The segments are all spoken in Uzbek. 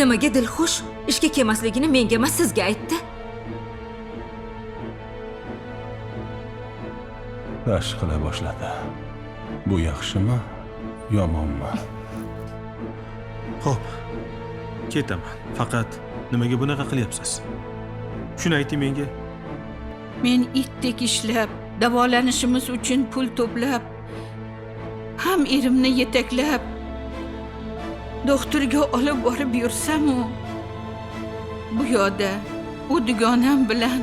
Nimaga Dilxush ishga kelmasligini menga emas sizga aytdi? Rashk qila boshladi. Bu yaxshimi, yomonmi? Xo'p, ketaman. Faqat nimaga bunaqa qilyapsiz? Shuni ayting menga. Men itdek ishlab, davolanishimiz uchun pul to'plab, ham erimni yetaklab doktorga olib borib yursam-u, bu yoqda u dugonam bilan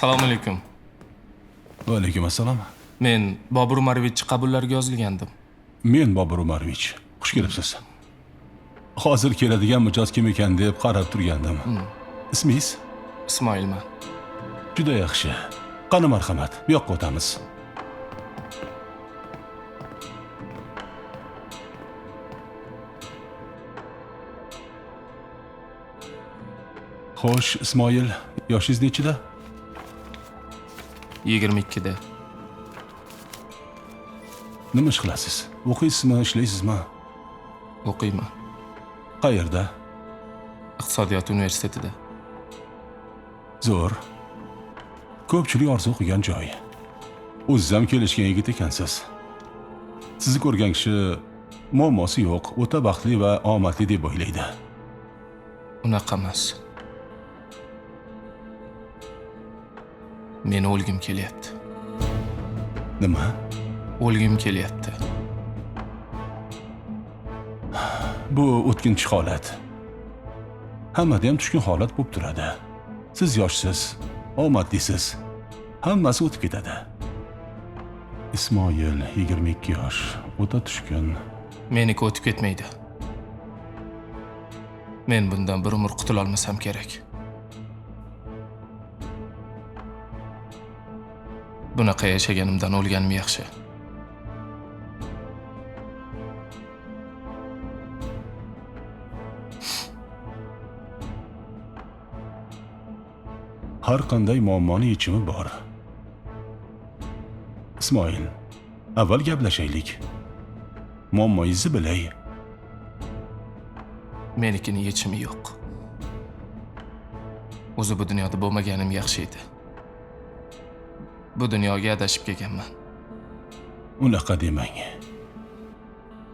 Assalomu alaykum. Va alaykum assalom. Men Bobur Umarovich qabullariga yozilgandim. Men Bobur Umarovich. Xush kelibsiz. Hozir keladigan mijoz kim ekan deb qarab turgandim. Ismingiz? Ismoilman. Juda yaxshi. Qani marhamat, bu yoqqa o'tamiz. Xo'sh, Ismoil, yoshingiz nechida? 22 da. Nima ish qilasiz? O'qiysizmi, ishlaysizmi? O'qiyman. Qayerda? Iqtisodiyot universitetida. Zo'r. Ko'pchilik orzu qilgan joy. O'ziz ham kelishgan yigit ekansiz. Sizni ko'rgan kishi muammosi yo'q, o'ta baxtli va omadli deb o'ylaydi. Unaqa emas. Men o'lgim kelyapti. Nima? O'lgim kelyapti. Bu o'tkinchi holat. Hammada ham tushkun holat bo'lib turadi. Siz yoshsiz, omadlisiz. Hammasi o'tib ketadi. Ismoil 22 yosh, o'ta tushkun. Meniki o'tib ketmaydi. Men bundan bir umr qutula olmasam kerak. Bunaqa yashaganimdan o'lganim yaxshi. Har qanday muammoning yechimi bor. Ismoil, avval gaplashaylik. Muammoingizni bilay. Menikini yechimi yo'q. O'zi bu dunyoda bo'lmaganim yaxshi edi. Bu dunyoga adashib kelganman. Unaqa demang.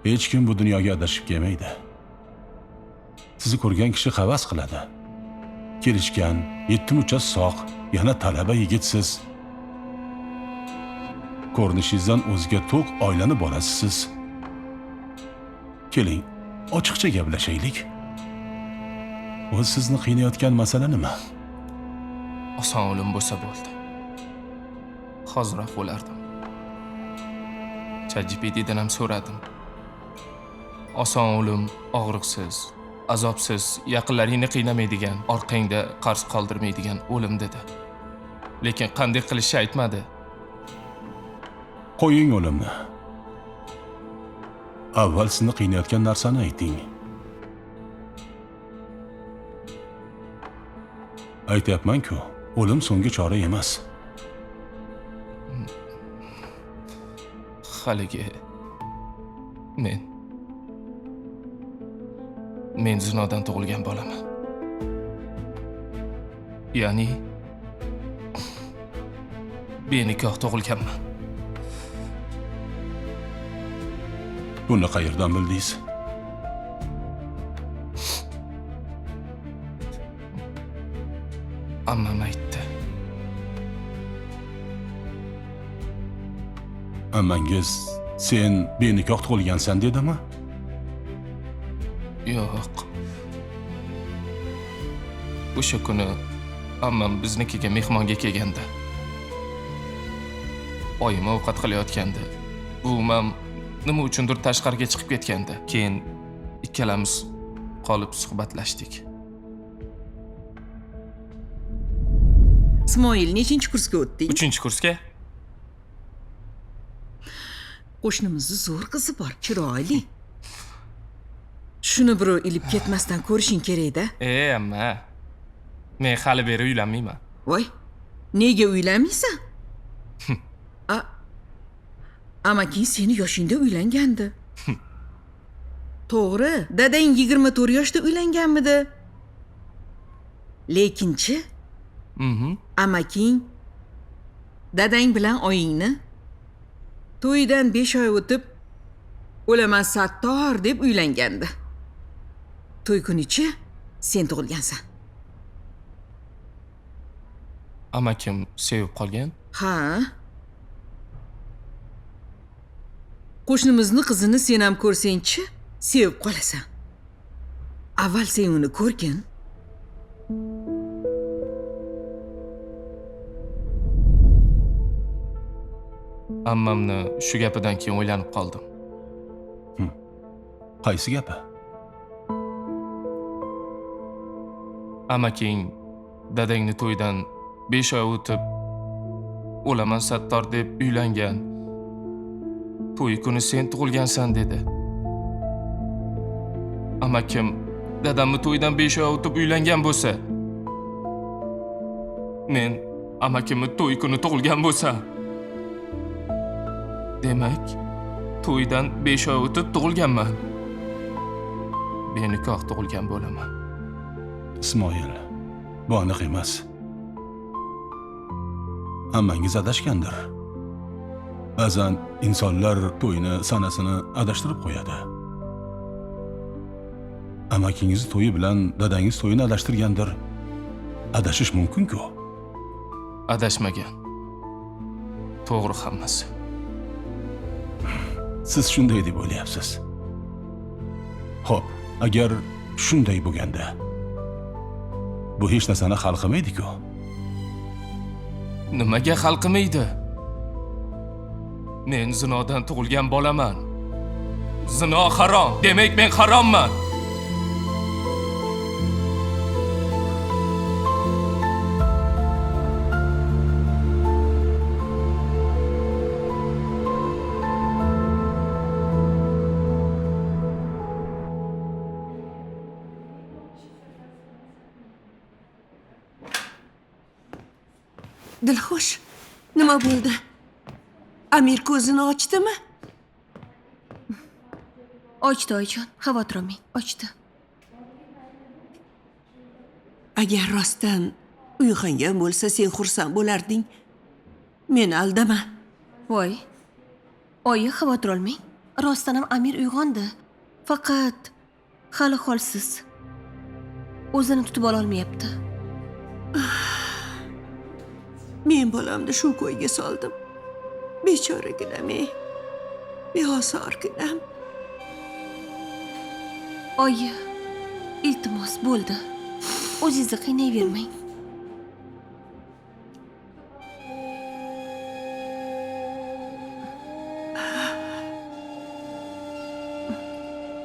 Hech kim bu dunyoga adashib kelmaydi. Sizni ko'rgan kishi havas qiladi. Kelishgan, 7 mucha sog', yana talaba yigitsiz. Ko'rinishingizdan o'ziga to'q oilani bolasisiz. Keling, ochiqcha gaplashaylik. O'z sizni qiynayotgan masala nima? Oson o'lim bo'lsa bo'ldi. Hozirroq o'lardim. ChatGPT'dan ham so'radim. Oson o'lim, og'riqsiz, azobsiz, yaqinlaringni qiynamaydigan, orqangda qarz qoldirmaydigan o'lim dedi. Lekin qanday qilishni aytmadi. Qo'ying o'limni. Avval sizni qiynayotgan narsani ayting. Aytyapman-ku, o'lim so'nggi chora emas. Haligi men zinodan tug'ilgan bolaman. Ya'ni benikoh tug'ilganman. Buni qayerdan bildingiz? Ammam aytdi. Ammangiz sen benikoh tug'ilgansan dedimi? Yo'q. O'sha kuni ammam biznikiga mehmonga kelganda. Oyim ovqat qilayotganda, buvim nima uchundir tashqariga chiqib ketganda. Keyin ikkalamiz qolib suhbatlashdik. Ismoil, nechinchi kursga o'tding? 3-kursga? Qo'shnimizning zo'r qizi bor, chiroyli. Shuni birov ilib ketmasdan ko'rishing kerak-da. Amma. Men hali beri uylanmayman. Voy, nega uylanmaysan? Amaking seni yoshingda uylangandi. To'g'ri, dadang 24 yoshda uylanganmidi? Lekinchi, amaking dadang bilan oyingni to'ydan 5 oy o'tib o'laman Sattor deb uylangandi. To'y kunichi sen tug'ilgansan. Amakim sevib qolgan? Ha. Qo'shnimizning qizini sen ham ko'rsang-chi, sevib qolasan. Avval sen uni ko'rgin. Ammamni shu gapidan keyin o'ylanib qoldim. Qaysi gapi? Amaking dadangni to'ydan 5 oy o'tib o'laman Sattor deb uylangan. To'y kuni sen tug'ilgansan dedi. Amakim dadamni to'ydan 5 oy o'tib uylangan bo'lsa, men amakimni to'y kuni tug'ilgan bo'lsam, demak, to'ydan 5 oy o'tib tug'ilganman. Benikoh tug'ilgan bo'laman. Ismoil, bu aniq emas. Ammangiz adashgandir. Ba'zan insonlar to'yni sanasini adashtirib qo'yadi. Amakingiz to'yi bilan dadangiz to'yini adashtirgandir. Adashish mumkin-ku. Adashmagan. To'g'ri hammasi. Siz shunday deb o'ylayapsiz. Xo'p, agar shunday bo'lganda, bu hech narsani hal qilmaydi-ku. Nimaga hal qilmaydi? Men zinodan tug'ilgan bolaman. Zino harom. Demak, men haromman. Dilxush, nima bo'ldi? Amir ko'zini ochdimi? Ochdi oyijon, xavotir olmang, ochdi. Agar rostdan uyg'ongan bo'lsa, sen xursand bo'larding. Meni aldama. Voy. Oyi, xavotir olmang. Rostdan ham Amir uyg'ondi. Faqat hali holsiz. O'zini tutib ola olmayapti. Men bolamni shu ko'yga soldim. Bechoraginam, beosarginam. Oyi, iltimos bo'ldi. O'zingizni qiynayvermang.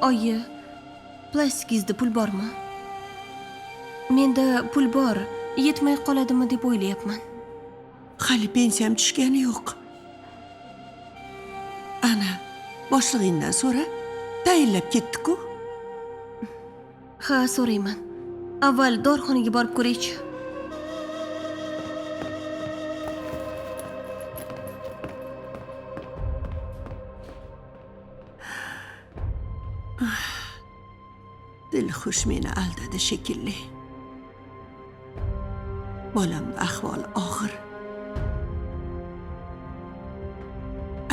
Oyi, plastikingizda pul bormi? Menda pul bor, yetmay qoladimi deb o'ylayapman. Hali pensiyam tushgani yo'q. Ana, boshlig'ingdan so'ra, tayinlab ketdi-ku. Ha, so'rayman. Avval dorixonaga borib ko'raychi. Dilxush meni aldadi shekilli. Bolamning ahvoli og'ir.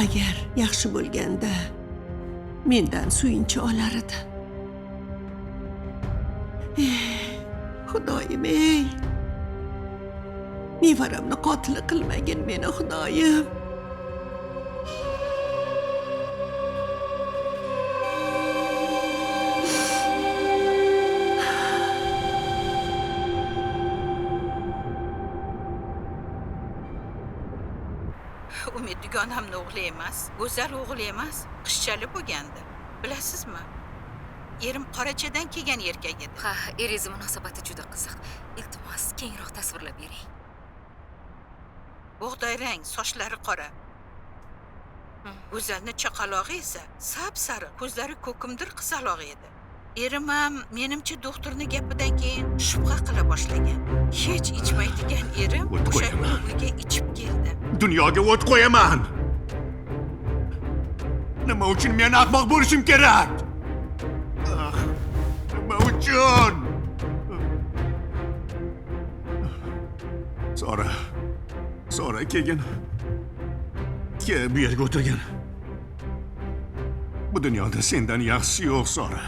Agar yaxshi bo'lganda mendan suyunchi olar edi. Xudoyim ey. Nevaramni qotil qilmagin meni Xudoyim. Umid dugonamni o'g'li emas, go'zal o'g'il emas, qizchali bo'lgandi. Bilasizmi? Erim qorachadan kelgan erkak edi. Ha, eriz munosabati juda qiziq. Iltimos, kengroq tasvirlab bering. Bug'doy rang, sochlari qora. Go'zalni chaqalog'i esa sap-sariq, ko'zlari ko'kimdir qizaloq edi. Erim ham menimcha doktorning gapidan keyin shubha qila boshlagan. Hech ichmaydigan erim o'sha kuni uyga ichib keldi. Dunyoga o't qo'yaman. Nima uchun men ahmoq bo'lishim kerak? Nima uchun? Sora kelgin. Bu yerga o'tirgin. Bu dunyoda sendan yaxshisi yo'q, Sora.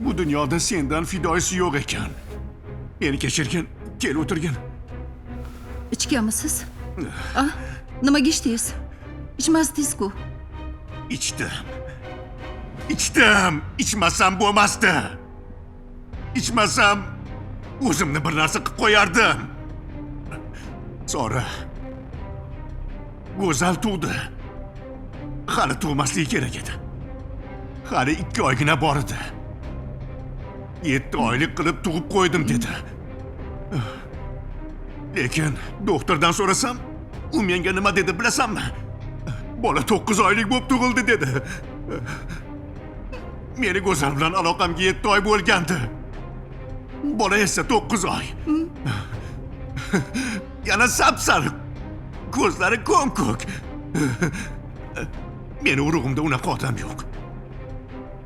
Bu dunyoda sendan fidoyisi yo'q ekan. Meni kechirgin, kel o'tirgin. Ichganmisiz? Nimaga ichdingiz? Ichmasdingiz-ku. Ichdim. Ichmasam bo'lmasdi. Ichmasam o'zimni bir narsa qilib qo'yardim. Sora. Go'zal tug'di. Hali tug'masligi kerak edi. Hali 2 oygina bor edi. 7 oylik qilib tug'ib qo'ydim dedi. Lekin doktordan so'rasam, u menga nima dedi bilasanmi? Bola 9 oylik bo'lib tug'ildi dedi. Meni Go'zal bilan aloqamga 7 oy bo'lgandi. Bola esa 9 oy. Yana sap-sariq. Ko'zlari ko'm-ko'k. Meni urug'imda unaqa odam yo'q.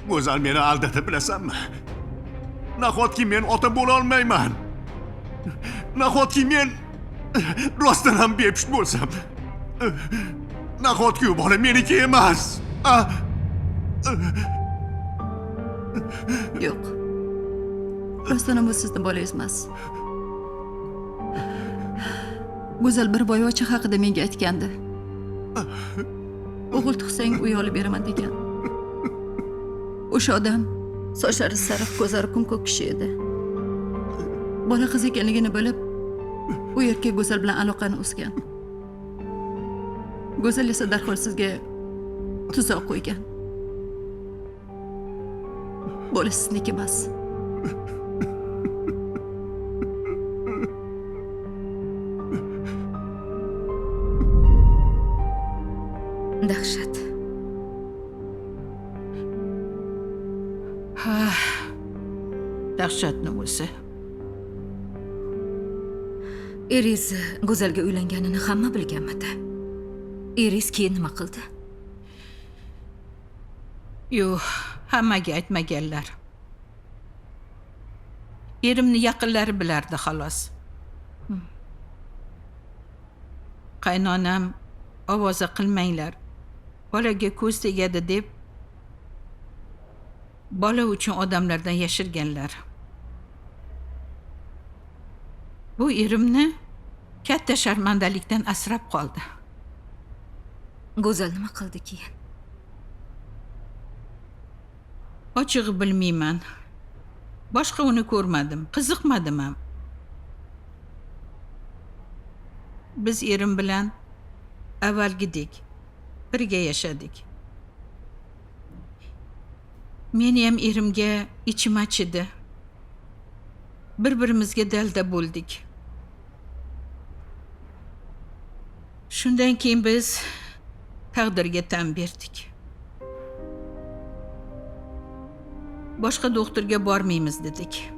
Go'zal meni aldadi bilasanmi? Nahotki men ota bo'la olmayman. Nahotki men rostdan ham bepusht bo'lsam. Nahotki u bola meniki emas. Yo'q. Rostdan ham bu sizning bolangiz emas. Go'zal bir boyvachcha haqida menga aytgandi. O'g'il tug'sang uy olib beraman degan. O'sha odam sochlari sariq, ko'zlari ko'm-ko'k kishi edi. Bola qiz ekanligini bilib, u erkak Go'zal bilan aloqani uzgan. Go'zal esa darhol sizga tuzoq qo'ygan. Bola sizniki emas. Dahshat. Dahshatni o'zi. Eriz Go'zalga uylanganini hamma bilganmidi? Eriz keyin nima qildi? Yo'q, hammaga aytmaganlar. Erimni yaqinlari bilardi xolos. Qaynonam ovoza qilmanglar. Bolaga ko'z tegadi deb bola uchun odamlardan yashirganlar. Bu erimni katta sharmandalikdan asrab qoldi. Go'zal nima qildi keyin? Ochig'i bilmayman. Boshqa uni ko'rmadim, qiziqmadim ham. Biz erim bilan avvalgidek birga yashadik. Men ham erimga ichim achidi. Bir-birimizga dalda bo'ldik. Shundan keyin biz taqdirga tan berdik. Boshqa doktorga bormaymiz dedik.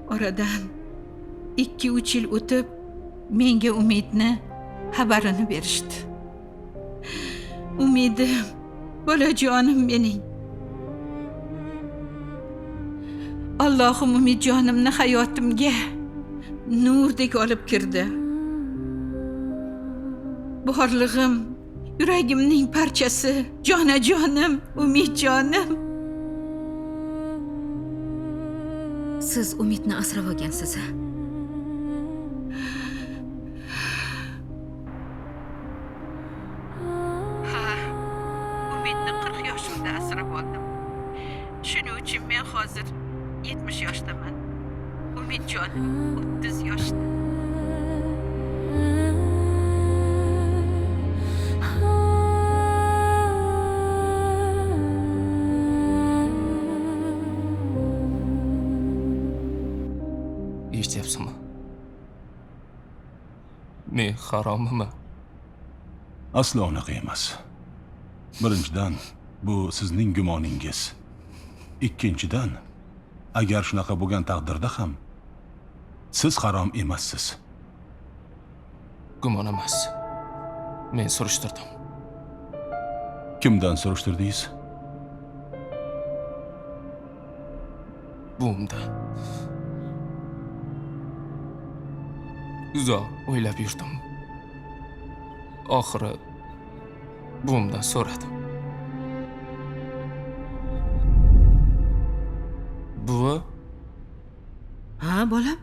Oradan 2-3 yil o'tib menga Umidni xabarini berishdi. Umidim, bolajonim mening. Allohim Umidjonimni hayotimga nurdek olib kirdi. Borlig'im, yuragimning parchasi, jonajonim, Umidjonim. Siz Umidni asrab olgansiz. Umidni 40 yoshimda asrab oldim. Shuning uchun men hozir 70 yoshdaman. Umidjonim 30 yoshda. aytyapsizmi? Men haromiman? Aslo unaqa emas. Birinchidan, bu sizning gumoningiz. Ikkinchidan, agar shunaqa bo'lgan taqdirda ham siz harom emassiz. Gumon emas. Men surishtirdim. Kimdan surishtirdingiz? Buvimdan. Uzoq o'ylab yurdim. Oxiri buvimdan so'radim. Buvi, Ha, bolam?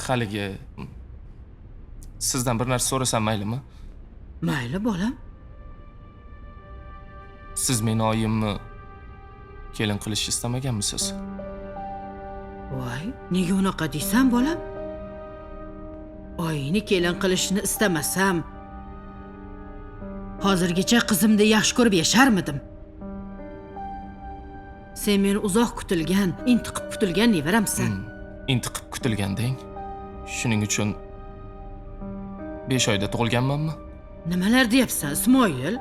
haligi sizdan bir narsa so'rasam maylimi? Mayli, bolam. Siz meni oyimni kelin qilish istamaganmisiz? Voy, nega unaqa deysan, bolam? Oyini kelin qilishni istamasam, hozirgacha qizimni yaxshi ko'rib yasharmidim. Sen meni uzoq kutilgan, intiqib kutilgan nevaramsan. Intiqib kutilganding. Shuning uchun 5 oyda tug'ilganmanmi? Nimalar deyapsan, Ismoil?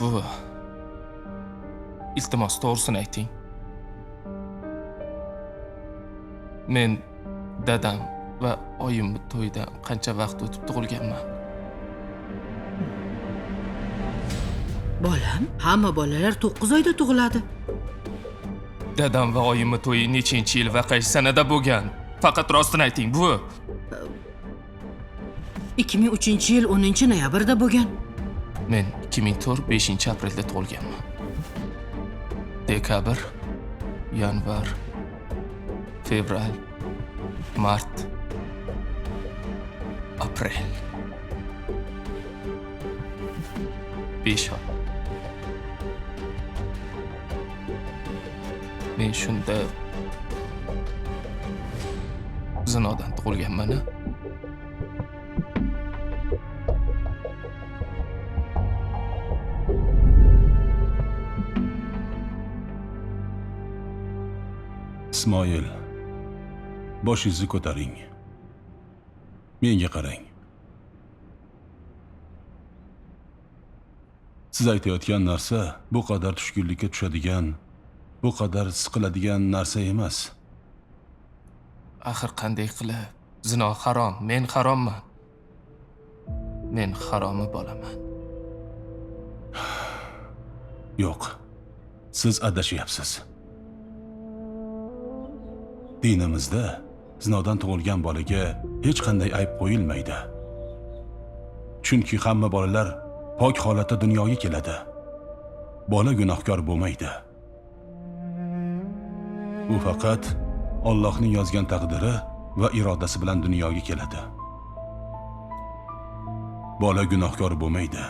Buvi, iltimos to'g'risini ayting. Men dadam va oyimni to'ydan qancha vaqt o'tib tug'ilganman? Bolam, hamma bolalar 9 oyda tug'iladi. Dadam va oyimni to'yi nechinchi yil va qaysi sanada bo'lgan? Faqat rostini ayting, buvi. 2003-yil 10-noyabrda bo'lgan. Men 2004 5-aprelda tug'ilganman. Dekabr, yanvar, fevral, mart, aprel. 5 oy. Men shunda zinodan tug'ilganman. Ismoil, boshingizni ko'taring. Menga qarang. Siz aytayotgan narsa bu qadar tushkunlikka tushadigan, bu qadar siqiladigan narsa emas. Axir qanday qilib? Zino harom, men haromman. Men haromi bo'laman. Yo'q. Siz adashyapsiz. Dinimizda zinodan tug'ilgan bolaga hech qanday ayb qo'yilmaydi. Chunki hamma bolalar pok holatda dunyoga keladi. Bola gunohkor bo'lmaydi. U faqat Allohning yozgan taqdiri va irodasi bilan dunyoga keladi. Bola gunohkor bo'lmaydi.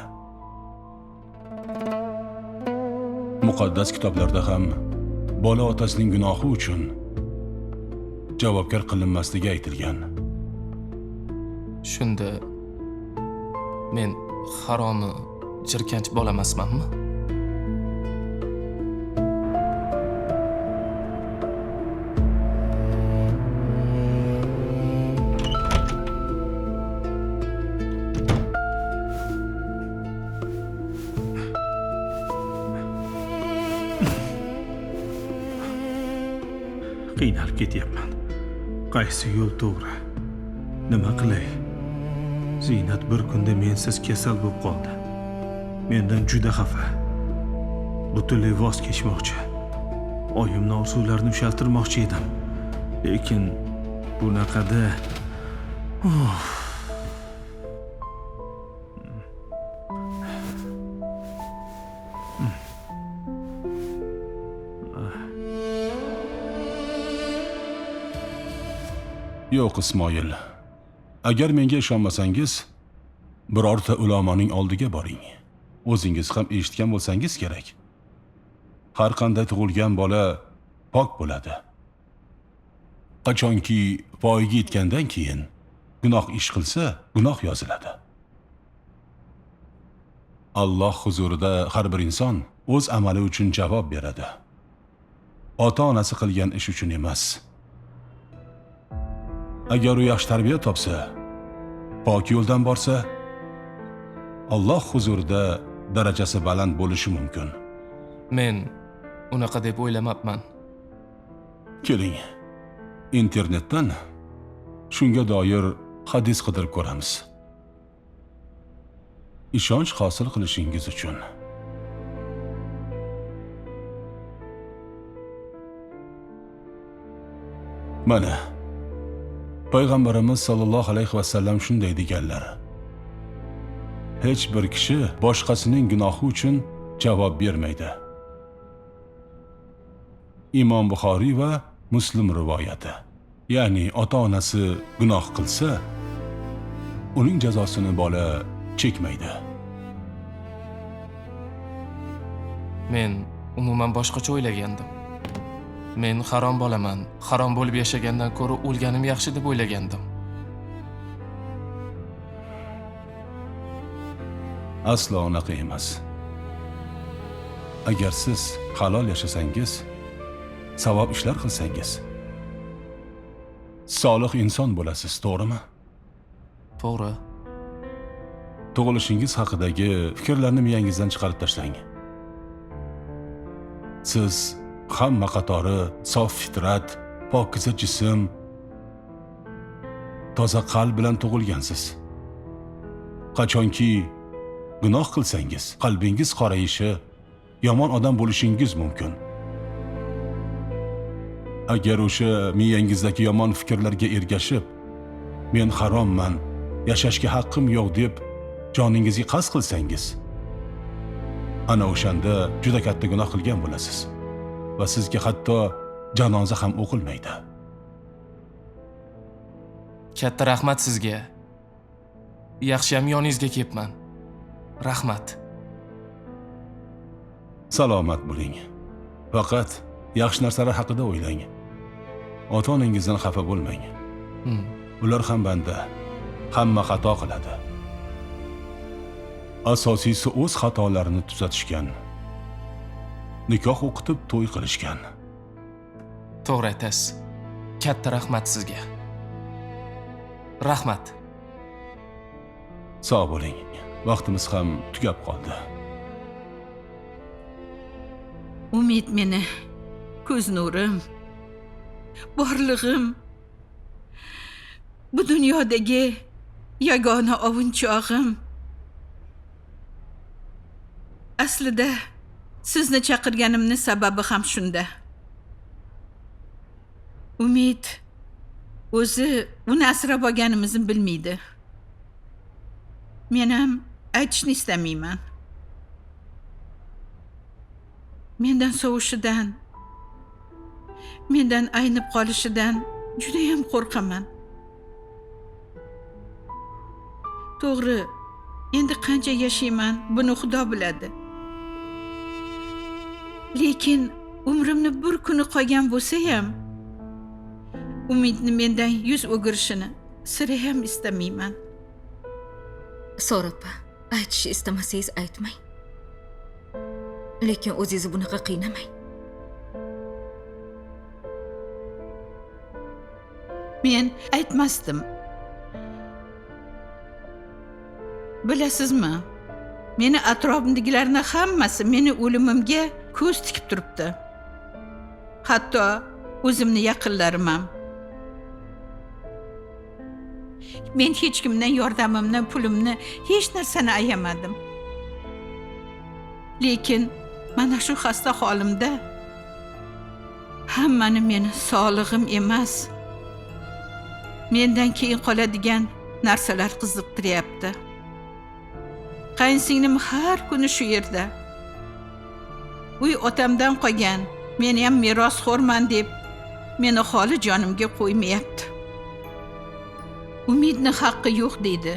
Muqaddas kitoblarda ham bola otasining gunohi uchun javobgar qilinmasligi aytilgan. Shunda men haromi jirkanch bola emasmanmi? Qiynalib ketyapman. Qaysi yo'l to'g'ri? Nima qilay? Ziynat bir kunda mensiz kasal bo'lib qoldi. Mendan juda xafa. Butunlay voz kechmoqchi. Oyimning orzularini ushaltirmoqchi edim. Lekin bunaqada Yo'q, Ismoil. Agar menga ishonmasangiz, birorta ulamoning oldiga boring. O'zingiz ham eshitgan bo'lsangiz kerak. Har qanday tug'ilgan bola pok bo'ladi. Qachonki voyaga yetgandan keyin gunoh ish qilsa, gunoh yoziladi. Alloh huzurida har bir inson o'z amali uchun javob beradi. Ota-onasi qilgan ish uchun emas. Agar u yaxshi tarbiya topsa, pok yo'ldan borsa, Alloh huzurida darajasi baland bo'lishi mumkin. Men unaqa deb o'ylamabman. Keling, internetdan shunga doir hadis qidirib ko'ramiz. Ishonch hosil qilishingiz uchun. Mana Payg'ambarimiz sollallohu alayhi va sallam shunday deganlar: hech bir kishi boshqasining gunohi uchun javob bermaydi. Imom Buxoriy va Muslim rivoyati. Ya'ni ota-onasi gunoh qilsa, uning jazosini bola chekmaydi. Men umuman boshqacha o'ylagandim. Men harom bolaman. Harom bo'lib yashagandan ko'ra o'lganim yaxshi deb o'ylagandim. Aslo unaqa emas. Agar siz halol yashasangiz, savob ishlar qilsangiz, solih inson bo'lasiz, to'g'rimi? To'g'ri. Tug'ilishingiz haqidagi fikrlarni miyangizdan chiqarib tashlang. Siz hamma qatori sof fitrat, pokiza jism, toza qalb bilan tug'ilgansiz. Qachonki gunoh qilsangiz, qalbingiz qorayishi, yomon odam bo'lishingiz mumkin. Agar o'sha miyangizdagi yomon fikrlarga ergashib, men haromman, yashashga haqqim yo'q deb joningizga qasd qilsangiz, ana o'shanda juda katta gunoh qilgan bo'lasiz va sizga hatto janoza ham o'qilmaydi. Katta rahmat sizga. Yaxshiyam yoningizga kelibman. Rahmat. Salomat bo'ling. Faqat yaxshi narsalar haqida o'ylang. Ota-onangizdan xafa bo'lmang. Ular ham banda, hamma xato qiladi. Asosiysi o'z xatolarini tuzatishgan. Nikoh o'qitib to'y qilishgan. To'g'ri aytasiz. Katta rahmat sizga. Rahmat. Sog' bo'ling. Vaqtimiz ham tugab qoldi. Umid meni ko'z nurim, borlig'im, bu dunyodagi yagona ovunchog'im. Aslida sizni chaqirganimni sababi ham shunda. Umid o'zi uni asrab olganimizni bilmaydi. Men ham aytishni istamayman. Mendan sovushidan, mendan aynib qolishidan juda ham qo'rqaman. To'g'ri, endi qancha yashayman, buni Xudo biladi. Lekin umrimni bir kuni qolgan bo'lsa ham, Umidni mendan yuz o'girishini sira ham istamayman. So'rapa, aytishni istamasangiz aytmang. Lekin o'zingizni bunaqa qiynamang. Men aytmasdim. Bilasizmi? Meni atrofimdagilarning hammasi meni o'limimga ko'z tikib turibdi. Hatto o'zimni yaqinlarim ham. Men hech kimdan yordamimni, pulimni, hech narsani ayamadim. Lekin mana shu xasta holimda hammani meni sog'lig'im emas, mendan keyin qoladigan narsalar qiziqtiryapti. Qayinsinglim har kuni shu yerda. Uy otamdan qolgan, meni ham merosxo'rman deb meni xoli jonimga qo'ymayapti. Umidni haqqi yo'q deydi.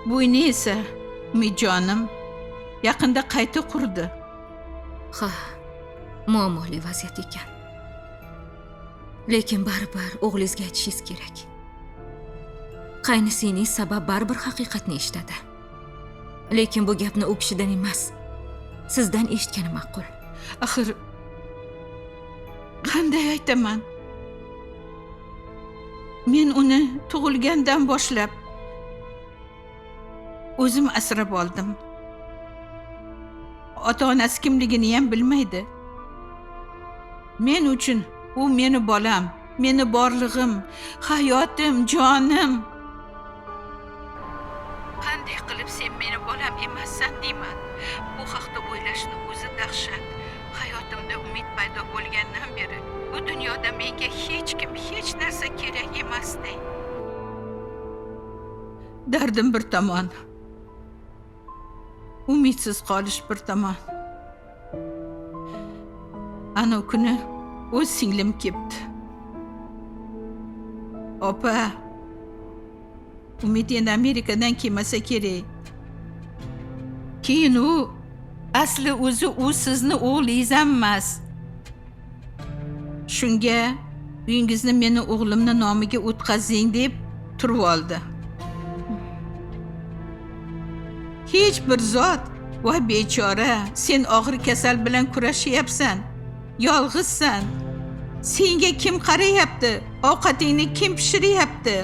Buyni esa Umidjonim yaqinda qayta qurdi. Ha, muammoli vaziyat ekan. Lekin baribir o'g'lingizga aytishingiz kerak. Qaynisingiz sabab baribir haqiqatni eshitadi. Lekin bu gapni u kishidan emas, Sizdan eshitgani ma'qul. Axir qanday aytaman? Men uni tug'ilgandan boshlab o'zim asrab oldim. Ota-onasi kimligini ham bilmaydi. Men uchun u meni bolam, meni borlig'im, hayotim, jonim. Qanday qilib sen meni bolam emassan deyman. Bu haqda o'ylashni o'zi dahshat. Hayotimda umid paydo bo'lgandan beri bu dunyoda menga hech kim, hech narsa kerak emasdi. Dardim bir tomon. Umidsiz qolish bir tomon. Ana kuni o'z singlim kelibdi. Opa, Umid endi Amerikadan kelmasa kerak. Keyin u asli o'zi u sizni o'g'lingiz emas. Shunga uyingizni meni o'g'limning nomiga o'tkazing deb turib oldi. Hech bir zot, voy bechora, sen og'ir kasal bilan kurashyapsan. Yolg'izsan. Senga kim qarayapti? Ovqatingni kim pishiryapti?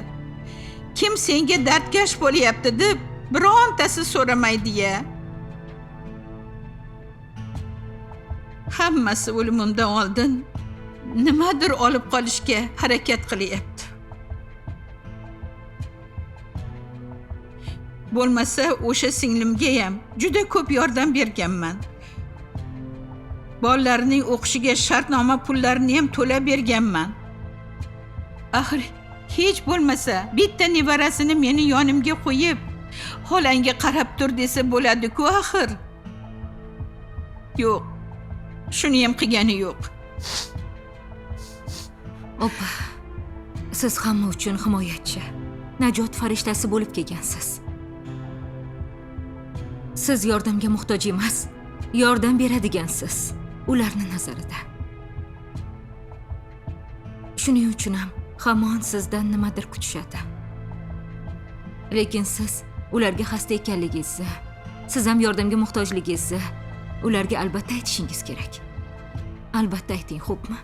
Kim senga dardkash bo'lyapti deb birontasi so'ramaydi-ya. Hammasi o'limimdan oldin nimadir olib qolishga harakat qilyapti. Bo'lmasa o'sha singlimga ham juda ko'p yordam berganman. Bolalarining o'qishiga shartnoma pullarini ham to'lab berganman. Axir hech bo'lmasa bitta nevarasini meni yonimga qo'yib, xolangga qarab tur desa bo'ladi-ku axir. Yo'q. Shuni ham qilgani yo'q. Opa, siz hamma uchun himoyachi, najot farishtasi bo'lib kelgansiz. Siz yordamga muhtoj emas, yordam beradigansiz ularni nazarida. Shuning uchun ham hamon sizdan nimadir kutishadi. Lekin siz ularga xasta ekanligingizni, siz ham yordamga muhtojligingizni ularga albatta aytishingiz kerak. Albatta ayting, xo'pmi?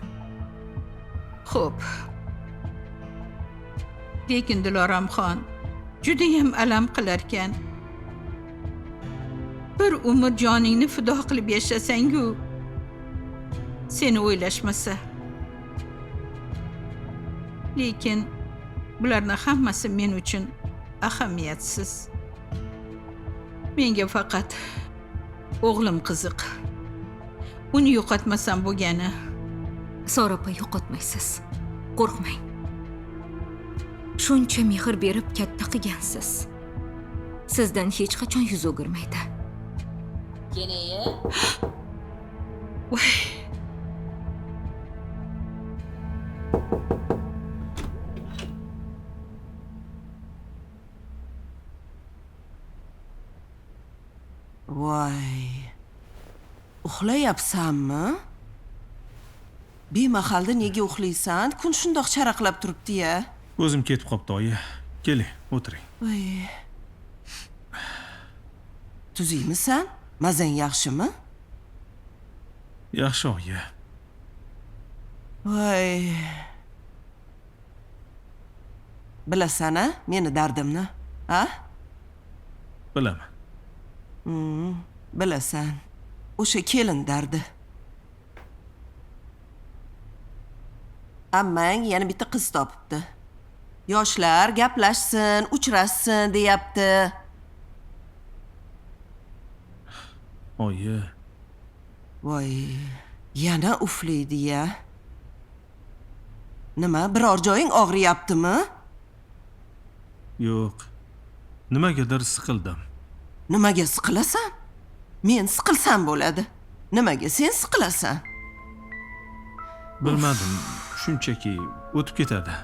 Xo'p. Lekin Diloramxon juda ham alam qilar ekan. Bir umr joningni fido qilib yashasang-ku, seni o'ylashmasa. Lekin bularning hammasi men uchun ahamiyatsiz. Menga faqat o'g'lim qiziq. Uni yo'qotmasam bo'lgani. Sora opa, yo'qotmaysiz. Qo'rqmang. Shuncha mehr berib katta qilgansiz. Sizdan hech qachon yuz o'girmaydi. Voy. Voy. Uxlayapsanmi? Bemahalda nega uxlaysan? Kun shundoq charaqlab turibdi-ya. O'zim ketib qopti, oyi. Keling, o'tiring. Voy. Tuzingmisan? Mazang yaxshimi? Yaxshi, oyi. Voy. Bilasan-a, meni dardimni, ha? Bilaman. Bilasan. O'sha kelin dardi. Ammang yana bitta qiz topibdi. Yoshlar gaplashsin, uchrashsin deyapti. Oyi. Voy, yana uflaydi-ya. Nima, biror joying og'riyaptimi? Yo'q. Nimagadir siqildim. Nimaga siqilasan? Men siqilsam bo'ladi. Nimaga sen siqilasan? Bilmadim, shunchaki o'tib ketadi.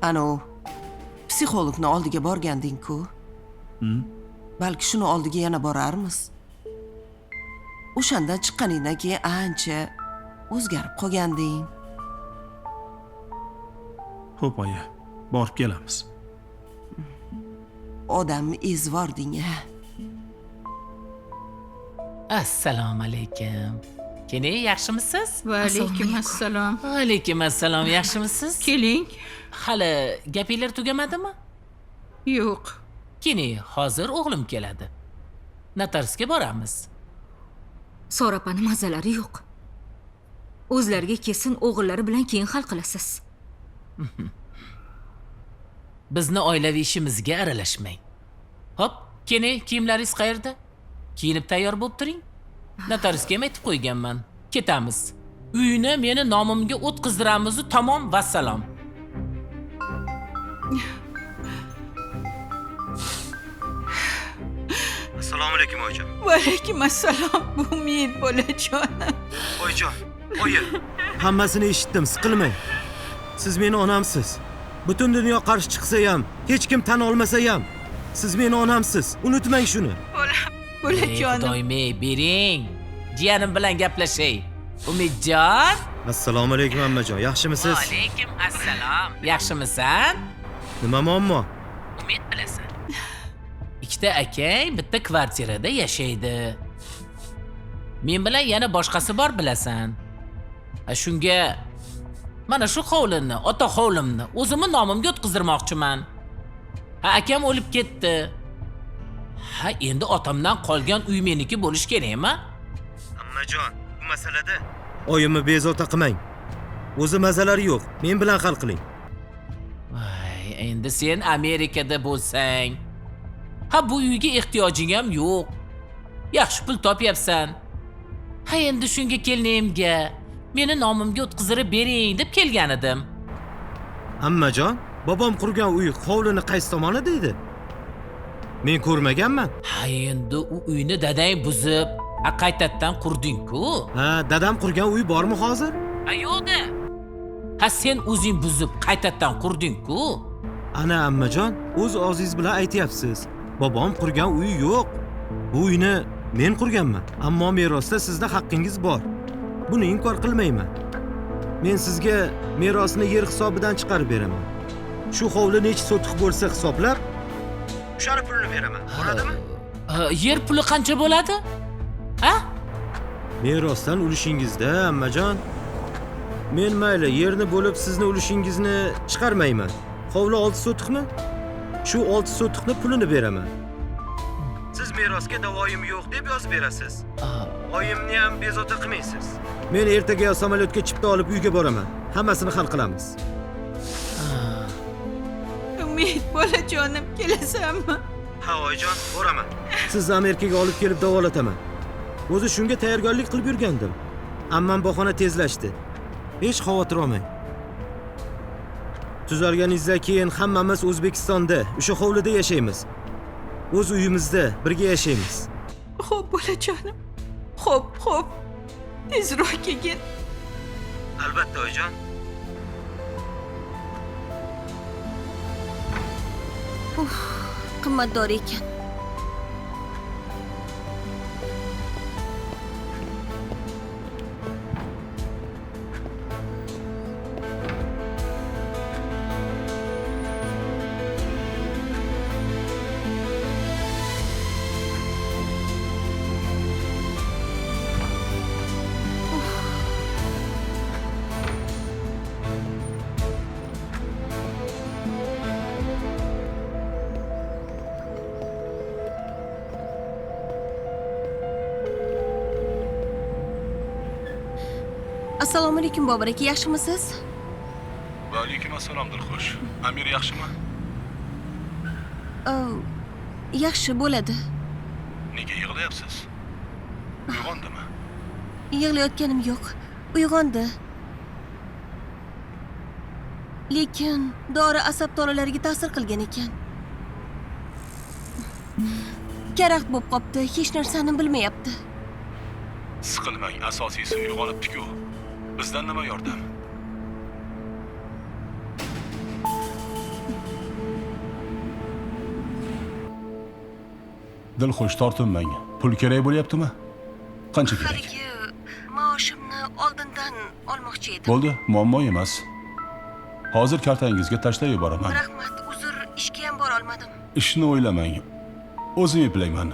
Ano, psixologni oldiga borganding-ku. Balki shuni oldiga yana borarmiz. O'shandan chiqqaningdan keyin ancha o'zgarib qolganding. Xo'p, oyi, borib kelamiz. odam ezvording a. Assalomu alaykum. Kene, yaxshimisiz? Va alaykum assalom. Alaykum assalom, yaxshimisiz? Keling. Hali gapinglar tugamadimi? Yo'q. Kene, hozir o'g'lim keladi. Notarsga boramiz. Sorapani mazalari yo'q. O'zlariga kelsin, o'g'illari bilan keyin hal qilasiz. Bizni oilaviy ishimizga aralashmang. Hop, Kene, kiyimlaringiz qayerda? Kiyinib tayyor bo'lib turing. Notarsga ham aytib qo'yganman. Ketamiz. Uyni meni nomimga o'tkazdiramiz, tamom, vassalom. Assalomu alaykum oyijon. Va alaykum assalom. Bu men bolajonim. Oyijon, oyi. Hammasini eshitdim, siqilmang. Siz meni onamsiz. Butun dunyo qarshi chiqsa ham, hech kim tan olmasa ham, siz meni onamsiz. Unutmang shuni. Bolajonim. Xudoyme, bering. Jiyanim bilan gaplashay. Umidjon? Assalomu alaykum ammajon, yaxshimisiz? Alaykum assalom. Yaxshimisan? Nima muammo? Umid bilasan. Ikkita akang bitta kvartirada yashaydi. Men bilan yana boshqasi bor bilasan. Shunga mana shu hovlini, ota hovlimni o'zimni nomimga o'tkazdirmoqchiman. Akam o'lib ketdi. Endi otamdan qolgan uy meniki bo'lish kerakmi? Ammajon, bu masalada oyimni bezovta qilmang. O'zi mazalari yo'q, men bilan hal qiling. Voy, endi sen Amerikada bo'lsang, bu uyga ehtiyojing ham yo'q. Yaxshi pul topyapsan. Endi shunga kelinimga meni nomimga o'tkazdirib bering deb kelgan edim. Ammajon, bobom qurgan uy hovlini qaysi tomonida edi? Men ko'rmaganman. Endi u uyni dadang buzib, qaytadan qurding-ku. Dadam qurgan uy bormi hozir? Yo'q-da. Sen o'zing buzib, qaytadan qurding-ku. Ana ammajon, o'z og'zingiz bilan aytyapsiz. Bobom qurgan uy yo'q. Bu uyni men qurganman, ammo merosda sizda haqqingiz bor. Buni inkor qilmayman. Men sizga merosni yer hisobidan chiqarib beraman. Shu hovli necha sotix bo'lsa hisoblab, o'shani pulini beraman. Bo'ladimi? Yer puli qancha bo'ladi? Merosdan ulushingizda, ammajon. Men mayli yerni bo'lib sizni ulushingizni chiqarmayman. Hovli 6 sotixmi? Shu 6 sotixni pulini beraman. Siz merosga davoyim yo'q deb yozib berasiz. Oyimni ham bezovta qilmaysiz. Men ertaga samolyotga chipta olib uyga boraman. Hammasini hal qilamiz. Umid bolajonim, kelasanmi? Ha, oyijon, boraman. Sizni Amerikaga olib kelib davolataman. O'zi shunga tayyorgarlik qilib yurgandim. Ammam bahona tezlashdi. Hech xavotir olmang. Tuzalganingizdan keyin hammamiz O'zbekistonda, o'sha hovlida yashaymiz. O'z uyimizda birga yashaymiz. Xo'p bolajonim. Xo'p. Tezroq kelgin. Albatta oyijon. Qimmatdor ekan. Assalomu alaykum Bobur aka, yaxshimisiz? Va alaykum assalom Dilxush. Amir yaxshimi? Yaxshi bo'ladi. Nega yig'layapsiz? Uyg'ondimi? Yig'layotganim yo'q. Uyg'ondi. Lekin dori asab tolalariga ta'sir qilgan ekan. Karaxt bo'lib qopti, hech narsani bilmayapti. Siqilmang, asosiysi uyg'onibdi-ku. Bizdan nima yordam? Dilxush, tortinmang. Pul kerak bo'lyaptimi? Qancha kerak? Haligi maoshimni oldindan olmoqchi edim. Bo'ldi, muammo emas. Hozir kartangizga tashlab yuboraman. Rahmat, uzr, ishga ham bora olmadim. ishni o'ylamang. O'zim eplayman.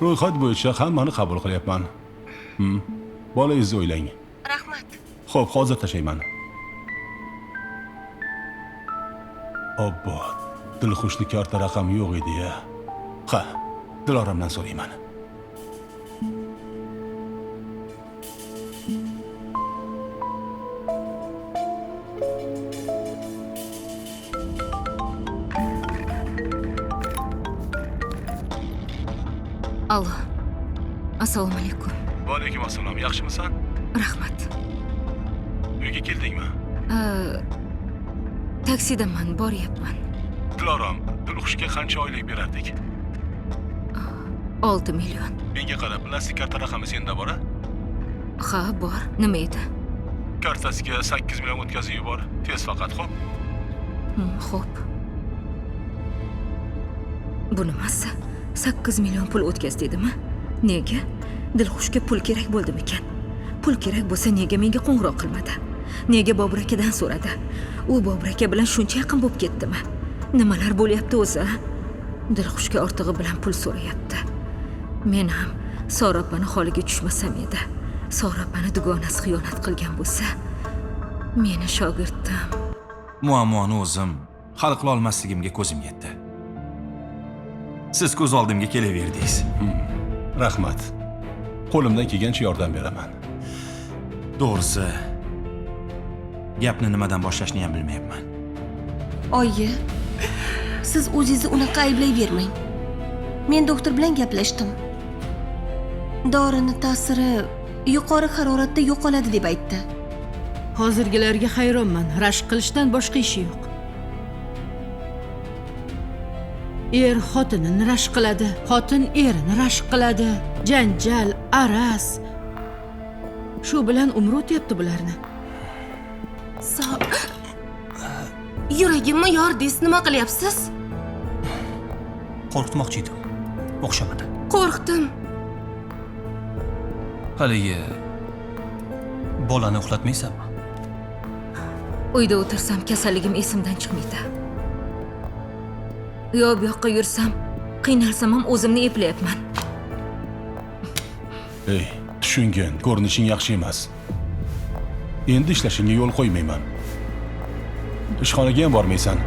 Ro'yxat bo'yicha hammani qabul qilyapman. Bolangizni o'ylang. Rahmat. Xo'p, hozir tashlayman. Obbo, Dilxushni karta raqami yo'q edi-ya. Ha, Diloramdan so'rayman. Allo. Assalomu alaykum. Va alaykum assalom. Yaxshimisan? Rahmat. Uyga keldingmi? Taksidaman, boryapman. Diloram, Dilxushga qancha oylik berardik? 6 million. Menga qara, plastik karta raqami senda bor-a? Ha, bor. Nima edi? Kartasiga 8 million o'tkazib yubor. Tez faqat, xo'p? Xo'p. Bu nimasi? 8 million pul o'tkaz dedimi? Nega? Dilxushga pul kerak bo'ldimikan? Pul kerak bo'lsa nega menga qo'ng'iroq qilmadi? Nega Bobur akadan so'radi? U Bobur aka bilan shuncha yaqin bo'lib ketdimi? Nimalar bo'lyapti o'zi? Dilxushga ortig'i bilan pul so'rayapti. Men ham Sora opani holiga tushmasam edi. Sora opani dugonasi xiyonat qilgan bo'lsa, meni shogirdim. Muammoni o'zim hal qila olmasligimga ko'zim yetdi. Siz ko'z oldimga kelaverdingiz. Rahmat. Qo'limdan kelgancha yordam beraman. To'g'risi, gapni nimadan boshlashni ham bilmayapman. Oyi, siz o'zingizni unaqa ayblayvermang. Men doktor bilan gaplashdim. Dorini ta'siri yuqori haroratda yo'qoladi deb aytdi. Hozirgilarga hayronman. Rashk qilishdan boshqa ishi yo'q. Er xotinini rashk qiladi, xotin erini rashk qiladi. Janjal, araz. Shu bilan umr o'tyapti bularni. Yuragimni yordingiz, nima qilyapsiz? Qo'rqitmoqchi edim. O'xshamadi. Qo'rqdim. Haligi bolani uxlatmaysanmi? Uyda o'tirsam kasalligim esimdan chiqmaydi. Yo bu yoqqa yursam, qiynalsam ham o'zimni eplayapman. Ey, tushungin, ko'rinishing yaxshi emas. Endi ishlashingga yo'l qo'ymayman. Ishxonaga ham bormaysan.